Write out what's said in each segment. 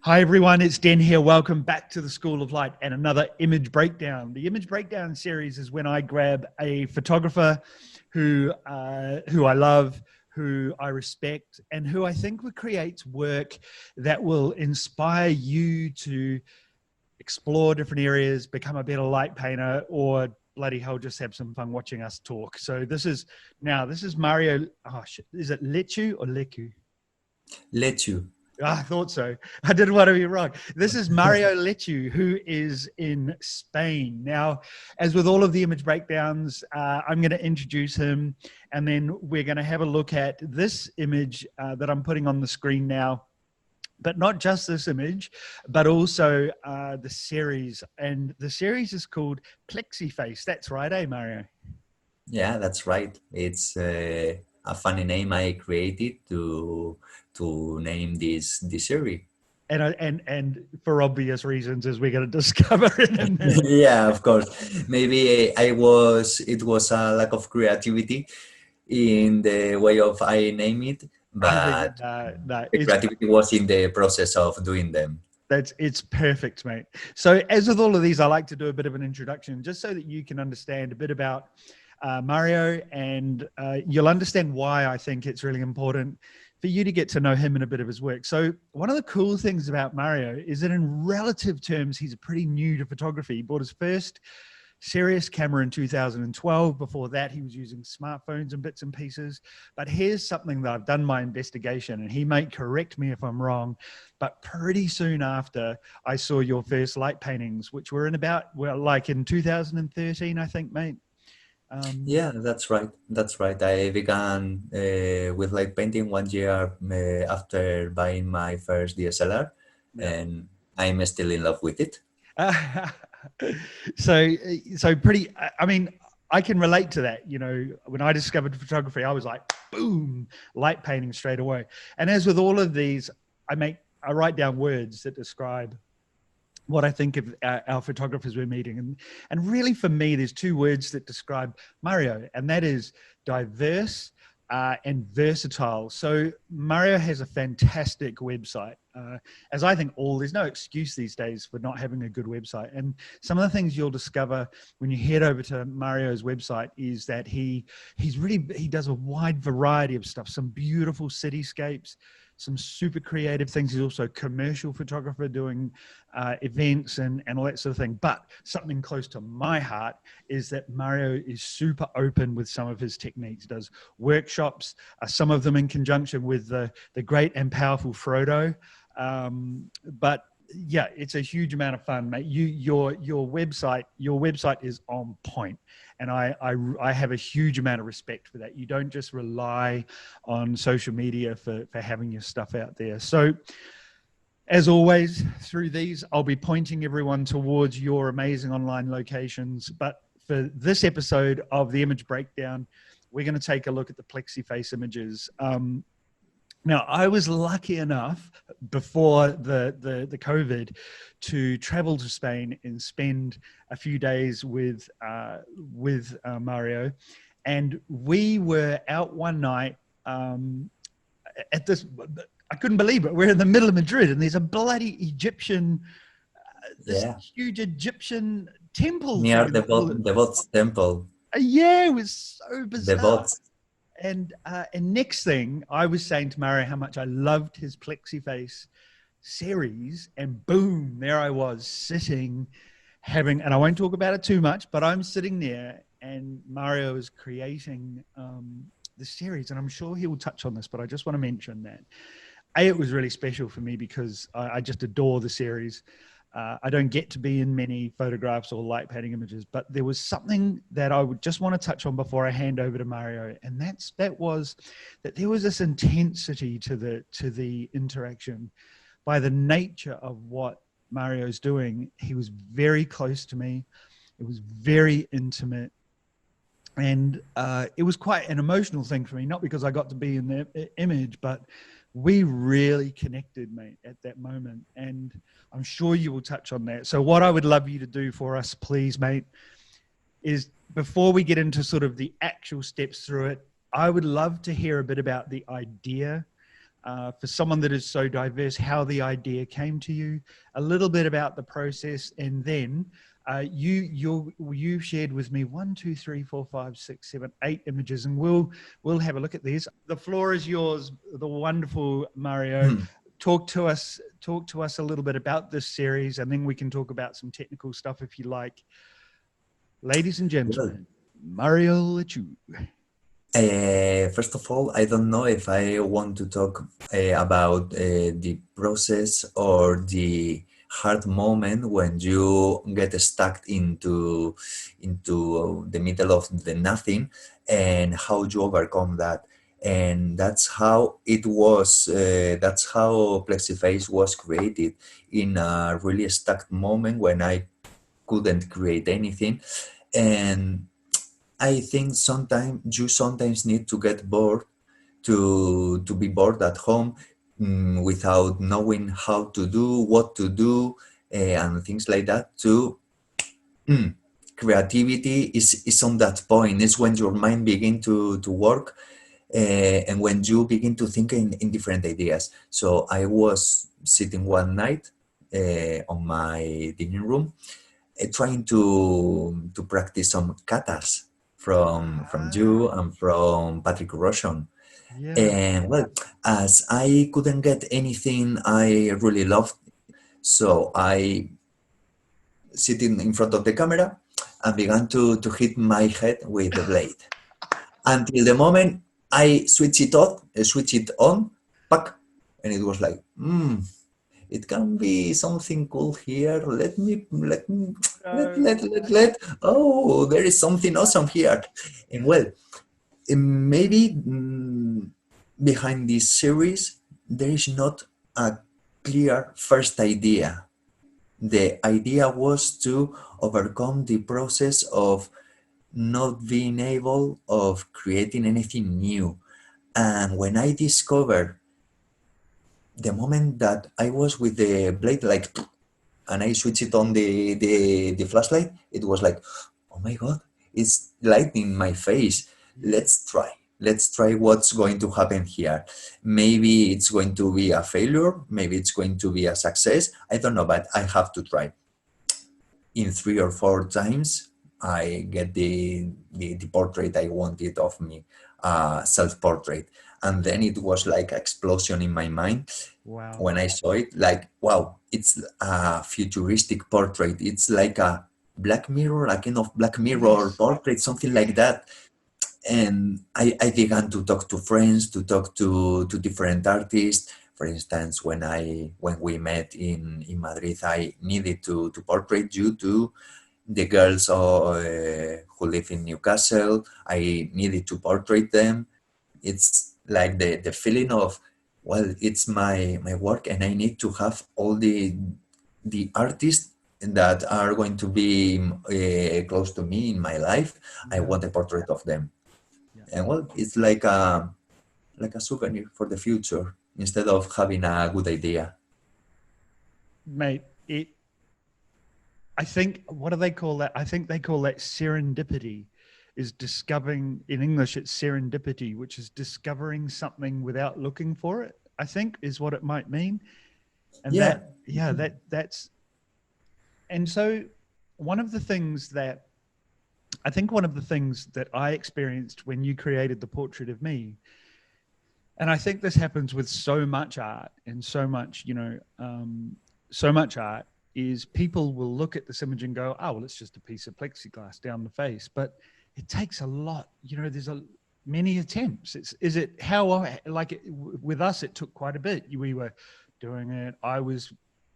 Hi everyone, it's Den here. Welcome back to the School of Light and another image breakdown. The image breakdown series is when I grab a photographer who I love, who I respect, and who I think creates work that will inspire you to explore different areas, become a better light painter, or bloody hell, just have some fun watching us talk. So this is Mario. Oh shit, is it Lechu or Leku? Lechu. I thought so. I didn't want to be wrong. This is Mario Lechu, who is in Spain. Now, as with all of the image breakdowns, I'm going to introduce him, and then we're going to have a look at this image that I'm putting on the screen now. But not just this image, but also the series. And the series is called Plexi Face. That's right, eh, Mario? Yeah, that's right. It's a funny name I created to name this series. And for obvious reasons, as we're going to discover in a minute. Yeah, of course. Maybe it was a lack of creativity in the way of I name it, I think but no, the creativity was in the process of doing them. it's perfect, mate. So as with all of these, I like to do a bit of an introduction just so that you can understand a bit about Mario, and you'll understand why I think it's really important for you to get to know him and a bit of his work. So one of the cool things about Mario is that in relative terms, he's pretty new to photography. He bought his first serious camera in 2012. Before that, he was using smartphones and bits and pieces. But here's something that I've done my investigation, and he might correct me if I'm wrong, but pretty soon after I saw your first light paintings, which were in like in 2013, I think, mate. Yeah, that's right. That's right. I began with light painting 1 year after buying my first DSLR, Yeah. and I'm still in love with it. So pretty, I mean, I can relate to that. You know, when I discovered photography, I was like, boom, light painting straight away. And as with all of these, I write down words that describe what I think of our photographers we're meeting. And really for me, there's two words that describe Mario, and that is diverse and versatile. So Mario has a fantastic website. As I think there's no excuse these days for not having a good website. And some of the things you'll discover when you head over to Mario's website is that he does a wide variety of stuff, some beautiful cityscapes, some super creative things. He's also a commercial photographer doing events and all that sort of thing. But something close to my heart is that Mario is super open with some of his techniques, does workshops, some of them in conjunction with the great and powerful Frodo. But yeah, it's a huge amount of fun, mate. Your website is on point, and I have a huge amount of respect for that. You don't just rely on social media for having your stuff out there. So as always, through these, I'll be pointing everyone towards your amazing online locations. But for this episode of the Image Breakdown, we're going to take a look at the Plexi Face images. Now, I was lucky enough before the COVID to travel to Spain and spend a few days with Mario, and we were out one night at this. I couldn't believe it. We're in the middle of Madrid, and there's a bloody Egyptian, huge Egyptian temple Near thing. the Bots temple. Yeah, it was so bizarre. The Bots. And next thing, I was saying to Mario how much I loved his Plexiface series, and boom, there I was sitting having, and I won't talk about it too much, but I'm sitting there and Mario is creating the series, and I'm sure he will touch on this, but I just want to mention that it was really special for me because I just adore the series. I don't get to be in many photographs or light painting images, but there was something that I would just want to touch on before I hand over to Mario, and that was that there was this intensity to the interaction. By the nature of what Mario's doing, he was very close to me. It was very intimate, and it was quite an emotional thing for me. Not because I got to be in the image, but we really connected, mate, at that moment. And I'm sure you will touch on that. So what I would love you to do for us, please, mate, is before we get into sort of the actual steps through it, I would love to hear a bit about the idea for someone that is so diverse, how the idea came to you, a little bit about the process, and then you shared with me 1, 2, 3, 4, 5, 6, 7, 8 images, and we'll have a look at these. The floor is yours, the wonderful Mario. Talk to us a little bit about this series, and then we can talk about some technical stuff if you like. Ladies and gentlemen, Mario Lechu. First of all, I don't know if I want to talk about the process or the hard moment when you get stuck into the middle of the nothing, and how you overcome that. And that's how it was. That's how Plexiface was created, in a really stuck moment when I couldn't create anything. And I think sometimes need to get bored, to be bored at home, without knowing how to do, what to do, and things like that. Creativity is on that point. It's when your mind begin to work, and when you begin to think in different ideas. So I was sitting one night on my living room, trying to practice some katas from you and from Patrick Roshan. Yeah. And well, as I couldn't get anything I really loved, so I sitting in front of the camera and began to hit my head with the blade until the moment I switch it on, pack, and it was like, it can be something cool here. Let. Oh, there is something awesome here. And well, maybe behind this series, there is not a clear first idea. The idea was to overcome the process of not being able of creating anything new. And when I discovered the moment that I was with the blade, like, and I switched it on the flashlight, it was like, oh my God, it's lighting my face. Let's try. Let's try what's going to happen here. Maybe it's going to be a failure. Maybe it's going to be a success. I don't know, but I have to try. In 3 or 4 times, I get the portrait I wanted of me, self-portrait. And then it was like an explosion in my mind. Wow. When I saw it, like, wow, it's a futuristic portrait. It's like a Black Mirror, a kind of Black Mirror portrait, something like that. And I began to talk to friends, to talk to different artists. For instance, when we met in Madrid, I needed to portrait you to the girls who live in Newcastle. I needed to portrait them. It's like the feeling of, well, it's my work, and I need to have all the artists that are going to be close to me in my life. I want a portrait of them. And well, it's like a souvenir for the future instead of having a good idea. Mate, I think, what do they call that? I think they call that serendipity, is discovering, in English, it's serendipity, which is discovering something without looking for it, I think is what it might mean. And that's, and so one of the things that I experienced when you created the portrait of me, and I think this happens with so much art and so much, so much art, is people will look at this image and go, oh, well, it's just a piece of plexiglass down the face. But it takes a lot, there's many attempts. With us, it took quite a bit. We were doing it.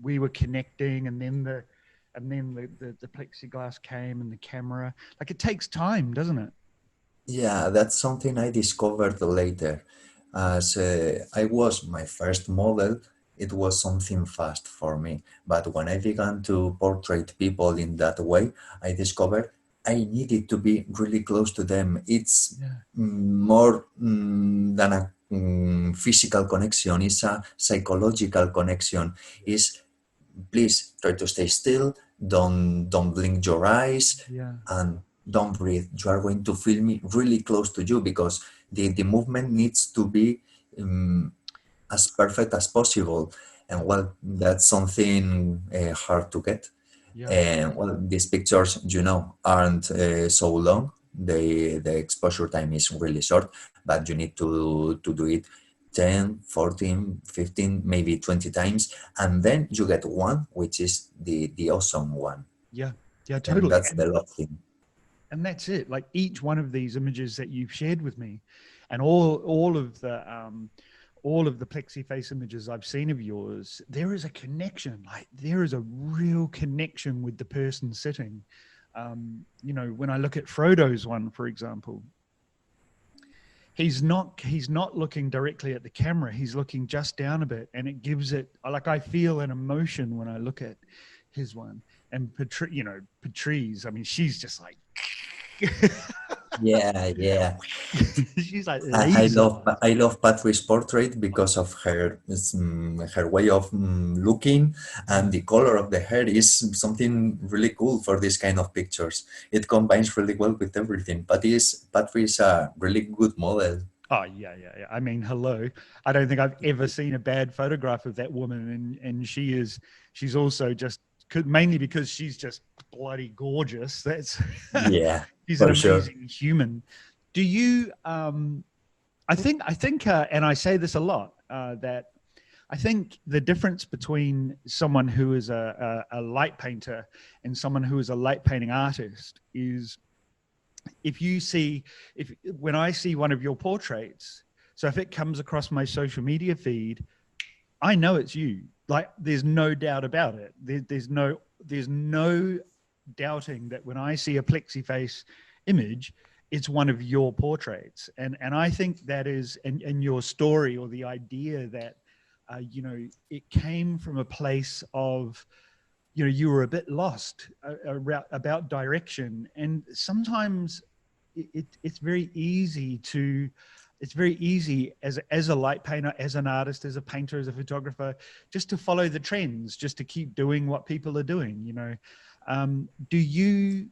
We were connecting, and then the plexiglass came and the camera. Like, it takes time, doesn't it? Yeah, that's something I discovered later. As I was my first model, it was something fast for me. But when I began to portrait people in that way, I discovered I needed to be really close to them. It's more than a physical connection, it's a psychological connection. Is, please try to stay still, don't blink your eyes, and don't breathe. You are going to feel me really close to you, because the movement needs to be as perfect as possible. And well, that's something hard to get. Yeah. And well, these pictures, aren't so long. The exposure time is really short, but you need to do it 10, 14, 15, maybe 20 times. And then you get one, which is the awesome one. Yeah. Yeah, And totally. that's the love thing. And that's it. Like each one of these images that you've shared with me, and all of the Plexi Face images I've seen of yours, there is a connection. Like there is a real connection with the person sitting. When I look at Frodo's one, for example, he's not looking directly at the camera. He's looking just down a bit, and it gives it like I feel an emotion when I look at his one. And Patrice, I mean, she's just like Yeah, yeah. she's like I laser. love Patrick's portrait because of her way of looking, Yeah. and the color of the hair is something really cool for this kind of pictures. It combines really well with everything. Patrick is a really good model. Oh yeah, yeah, yeah. I mean, hello. I don't think I've ever seen a bad photograph of that woman, and she's also just mainly because she's just bloody gorgeous. That's Yeah, she's an for sure. amazing human. Do you? I think, and I say this a lot, that I think the difference between someone who is a light painter and someone who is a light painting artist is if when I see one of your portraits, so if it comes across my social media feed, I know it's you. Like there's no doubt about it. There's no doubting that when I see a Plexiface image, it's one of your portraits. And I think that is and your story or the idea that it came from a place of you were a bit lost about direction, and sometimes it's very easy as a light painter, as an artist, as a painter, as a photographer, just to follow the trends, just to keep doing what people are doing. Do you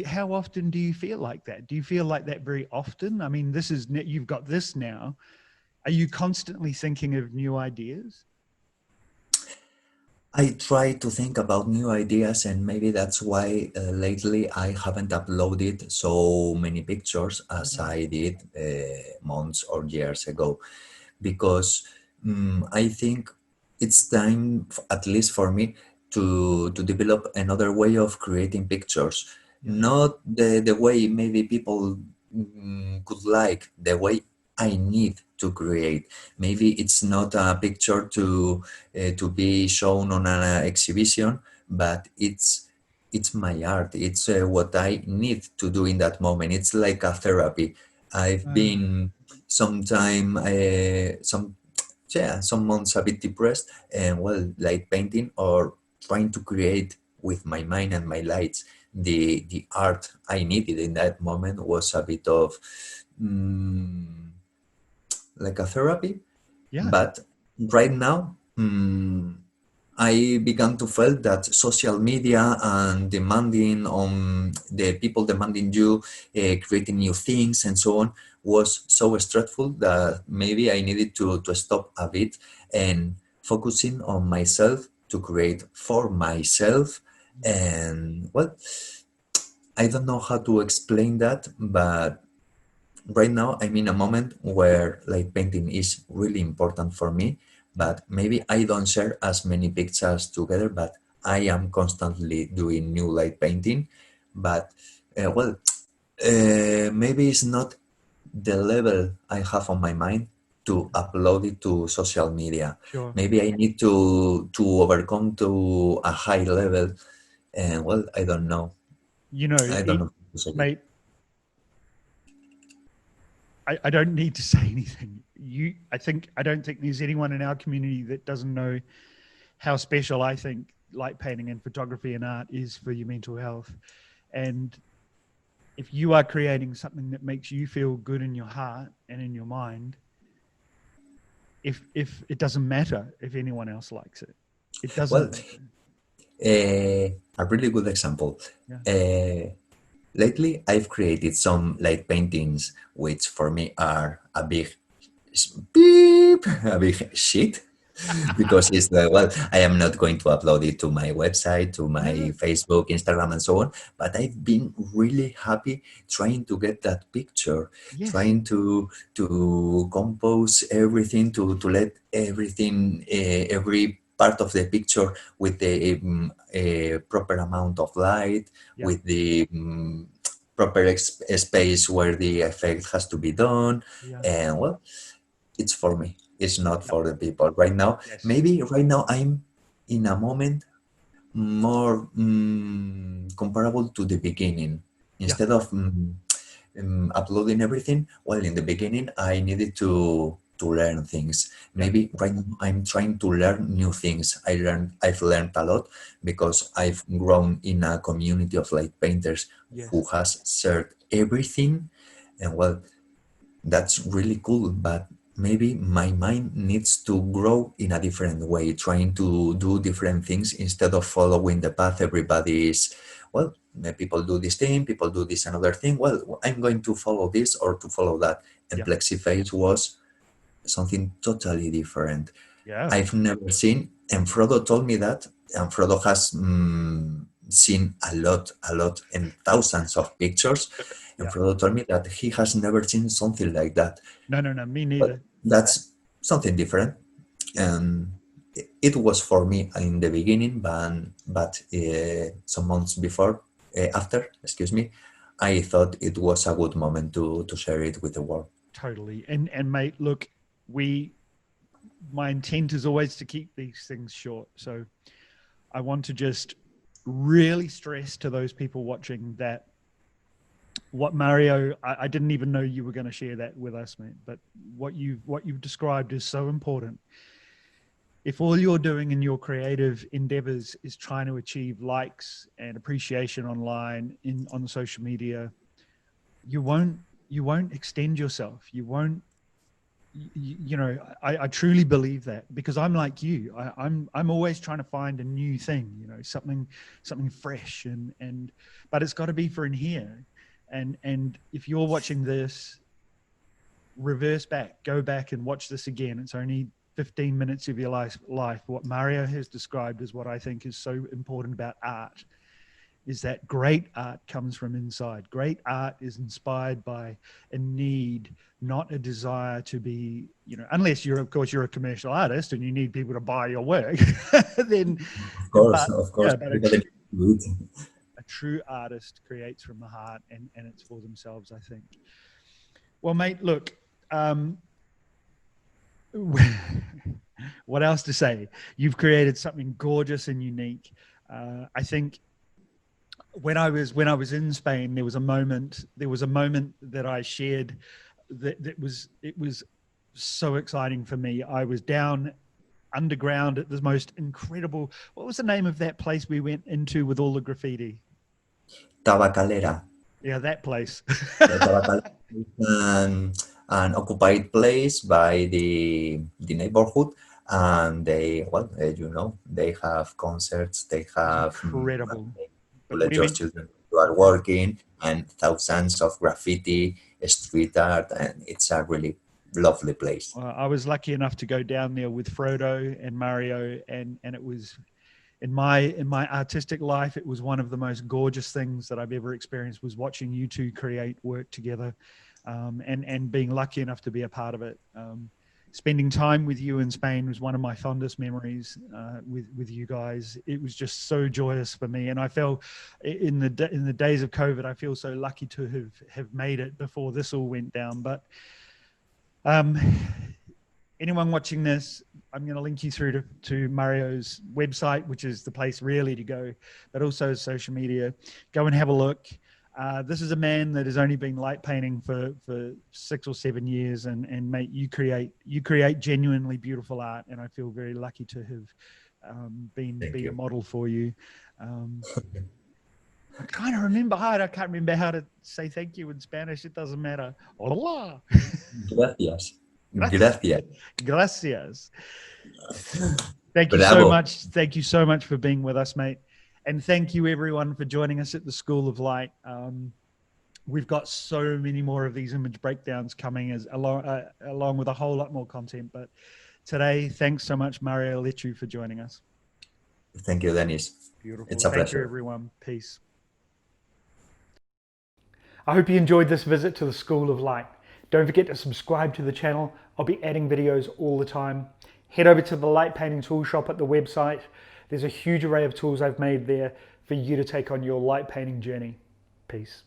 how often do you feel like that? Do you feel like that very often? I mean, you've got this now. Are you constantly thinking of new ideas? I try to think about new ideas, and maybe that's why lately I haven't uploaded so many pictures as Yeah. I did months or years ago, because I think it's time, at least for me, to develop another way of creating pictures. Yeah. Not the way maybe people could like, the way I need to create. Maybe it's not a picture to be shown on an exhibition, but it's my art. It's what I need to do in that moment. It's like a therapy. I've Uh, been sometime some months a bit depressed, and well, like painting or trying to create with my mind and my lights the art I needed in that moment was a bit of like a therapy. yeah. But right now, I began to feel that social media and demanding on the people demanding you, creating new things and so on, was so stressful that maybe I needed to stop a bit and focusing on myself to create for myself. And well, I don't know how to explain that, but right now I'm in a moment where like painting is really important for me, Yeah. but maybe I don't share as many pictures together, but I am constantly doing new light painting. But well, maybe it's not the level I have on my mind to upload it to social media. Sure. Maybe I need to overcome to a high level, and well, I don't know. You know, I don't it, know how to say it. mate, I don't need to say anything. I don't think there's anyone in our community that doesn't know how special I think light painting and photography and art is for your mental health. And if you are creating something that makes you feel good in your heart and in your mind, if it doesn't matter if anyone else likes it, it doesn't Well, matter. a really good example. Yeah. Uh, Lately, I've created some light paintings, which for me are a big beep a big shit because it's the well, I am not going to upload it to my website, to my No. Facebook, Instagram, and so on. But I've been really happy trying to get that picture, Yes. trying to compose everything, to let everything, every part of the picture with the proper amount of light, Yeah. with the proper space where the effect has to be done, Yeah. and well, it's for me. It's not Yeah. for the people right now. Yes. Maybe right now I'm in a moment more comparable to the beginning. Yeah. Instead of uploading everything, well, in the beginning I needed to learn things. Yeah. Maybe right now I'm trying to learn new things. I've learned a lot because I've grown in a community of light painters who Yes. has shared everything, and well, that's really cool, but maybe my mind needs to grow in a different way, trying to do different things instead of following the path everybody is. Well, people do this thing, people do this another thing. Well, I'm going to follow this or to follow that. And Yeah. Plexiface was something totally different. Yeah. I've never seen, and Frodo told me that, and Frodo has seen a lot, and thousands of pictures. And Yeah. Frodo told me that he has never seen something like that. No, no, no. Me But neither. that's something different. Yeah. And it was for me in the beginning, but some months before, after, excuse me, I thought it was a good moment to share it with the world. Totally. And mate, look, we my intent is always to keep these things short. So I want to just really stress to those people watching that what Mario, I didn't even know you were going to share that with us, mate. But what you've described is so important. If all you're doing in your creative endeavors is trying to achieve likes and appreciation online on social media, you won't you won't extend yourself. You won't I truly believe that because I'm like you. I'm always trying to find a new thing, something fresh and but it's got to be for in here. And if you're watching this, reverse back, go back and watch this again. It's only 15 minutes of your life. What Mario has described is what I think is so important about art is that great art comes from inside. Great art is inspired by a need, not a desire to be, unless you're, of course, you're a commercial artist and you need people to buy your work, then, but Of course, yeah, but everybody do it. a true artist creates from the heart and it's for themselves, I think. Well, mate, look, um, what else to say? You've created something gorgeous and unique. I think when I was in Spain, there was a moment that I shared that was so exciting for me. I was down underground at the most incredible. What was the name of that place we went into with all the graffiti? Tabacalera. Yeah, that place. The Tabacalera is an occupied place by the neighborhood, and they, well, they have concerts, they It was have incredible. to But let we your went. children who are Yeah. working, and thousands of graffiti, street art, and it's a really lovely place. I was lucky enough to go down there with Frodo and Mario, and it was in my artistic life, it was one of the most gorgeous things that I've ever experienced. Was watching you two create work together, and being lucky enough to be a part of it. Spending time with you in Spain was one of my fondest memories with you guys. It was just so joyous for me, and I felt in the days of COVID, I feel so lucky to have made it before this all went down. But um, anyone watching this, I'm going to link you through to Mario's website, which is the place really to go, but also social media. Go and have a look. This is a man that has only been light painting for 6 or 7 years, and mate, you create genuinely beautiful art, and I feel very lucky to have Thank be a you. model for you. I kind of remember I can't remember how to say thank you in Spanish. It doesn't matter. Hola. Gracias. Gracias. Gracias. Gracias. Thank you so Bravo. much. Thank you so much for being with us, mate. And thank you everyone for joining us at the School of Light. we've got so many more of these image breakdowns coming along with a whole lot more content. But today, thanks so much, Mario Lechu, for joining us. Thank you, Denis. Beautiful. It's a Thank you, pleasure. everyone. Peace. I hope you enjoyed this visit to the School of Light. Don't forget to subscribe to the channel. I'll be adding videos all the time. Head over to the Light Painting Tool Shop at the website. There's a huge array of tools I've made there for you to take on your light painting journey. Peace.